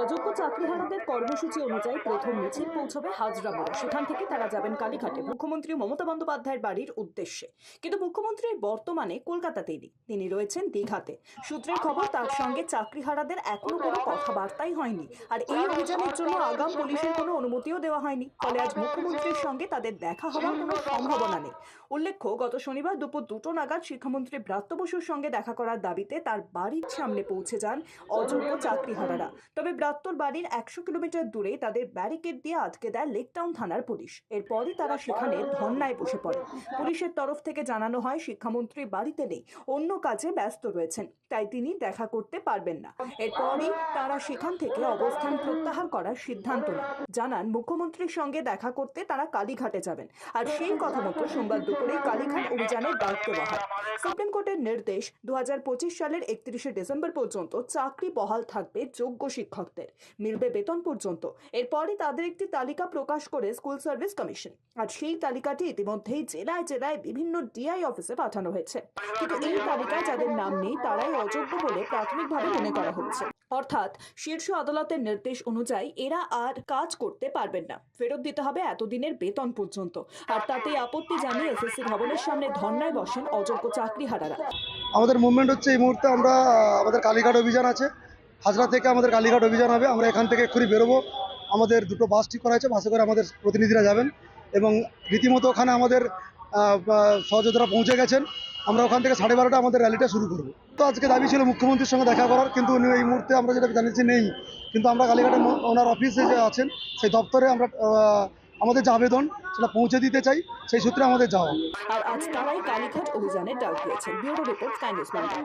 অযোগ্য চাকরিহারাদের কর্মসূচি অনুযায়ী প্রথম মিছিল পৌঁছবে হাজরা মোড়ে। সেখান থেকে তারা যাবেন কালীঘাটে মুখ্যমন্ত্রী মমতা বন্দ্যোপাধ্যায়ের বাড়ির উদ্দেশ্যে। কিন্তু মুখ্যমন্ত্রী বর্তমানে কলকাতাতেই নেই, তিনি রয়েছেন দীঘাতে। সূত্রের খবর, তার সঙ্গে চাকরিহারাদের এখনো কোনো কথাবার্তাই হয়নি, আর এই অভিযানের জন্য আগাম পুলিশের কোনো অনুমতিও দেওয়া হয়নি। ফলে আজ মুখ্যমন্ত্রীর সঙ্গে তাদের দেখা হওয়ার কোনো সম্ভাবনা নেই। উল্লেখ্য, গত শনিবার দুপুর 2টো নাগাদ শিক্ষামন্ত্রী ব্রাত্য বসুর সঙ্গে দেখা করার দাবিতে তার বাড়ির সামনে পৌঁছে যান অযোগ্য চাকরিহারারা। তবে ব্রাত্যর বাড়ির 100 কিলোমিটার দূরে তাদের ব্যারিকেড দিয়ে আটকে দেয় লেকটাউন থানার পুলিশ। এরপরই তারা সেখানে ধর্নায় বসে পড়ে। পুলিশের তরফ থেকে জানানো হয়, শিক্ষামন্ত্রী বাড়িতে নেই, অন্য কাজে ব্যস্ত রয়েছেন, তাই তিনি দেখা করতে পারবেন না। এরপরই তারা সেখান থেকে অবস্থান প্রত্যাহার করার সিদ্ধান্ত নেন। জানান, মুখ্যমন্ত্রীর সঙ্গে দেখা করতে তারা কালীঘাটে যাবেন, আর সেই কথা মতো সোমবার দুপুরে কালীঘাট অভিযানের দায়িত্ব দেওয়া হয়। সুপ্রিম কোর্টের নির্দেশ, 2025 সালের 31শে ডিসেম্বর পর্যন্ত চাকরি বহাল থাকবে যোগ্য শিক্ষকদের, মিলবে বেতন পর্যন্ত। এরপরই তাদের একটি তালিকা প্রকাশ করে স্কুল সার্ভিস কমিশন, আর সেই তালিকাটি ইতিমধ্যেই জেলায় জেলায় বিভিন্ন ডিআই অফিসে পাঠানো হয়েছে। কিন্তু এই তালিকায় যাদের নাম নেই তারাই অযোগ্য বলে প্রাথমিকভাবে মনে করা হচ্ছে। অর্থাৎ শীর্ষ আদালতের নির্দেশ অনুযায়ী এরা আর কাজ করতে পারবেন না, ফেরত দিতে হবে এতদিনের বেতন পর্যন্ত। আর তাতে আপত্তি জানিয়ে এসএসসি ভবনের সামনে ধর্নায় বসেন অযোগ্য চাকরিহারারা। আমাদের মুভমেন্ট হচ্ছে, এই মুহূর্তে আমরা আমাদের কালীঘাট অভিযান আছে, হাজরা থেকে আমাদের কালীঘাট অভিযান হবে। আমরা এখান থেকে এক্ষুনি বেরোবো। আমাদের দুটো বাস ঠিক করা হয়েছে, বাসে করে আমাদের প্রতিনিধিরা যাবেন এবং রীতিমতো ওখানে আমাদের সহযোদ্ধারা পৌঁছে গেছেন। আমরা ওখান থেকে 12:30 আমাদের র্যালিটা শুরু করব। তো আজকে দাবি ছিল মুখ্যমন্ত্রীর সঙ্গে দেখা করার, কিন্তু উনি এই মুহূর্তে আমরা যেটা জানিয়েছি নেই। কিন্তু আমরা কালীঘাটে ওনার অফিসে যে আছেন সেই দপ্তরে আমরা আমাদের যে আবেদন সেটা পৌঁছে দিতে চাই, সেই সূত্রে আমাদের যাওয়া। আর আজ তারাই কালীঘাট অভিযানের ডাক দিয়েছেন। Bureau report, sky news Bangla.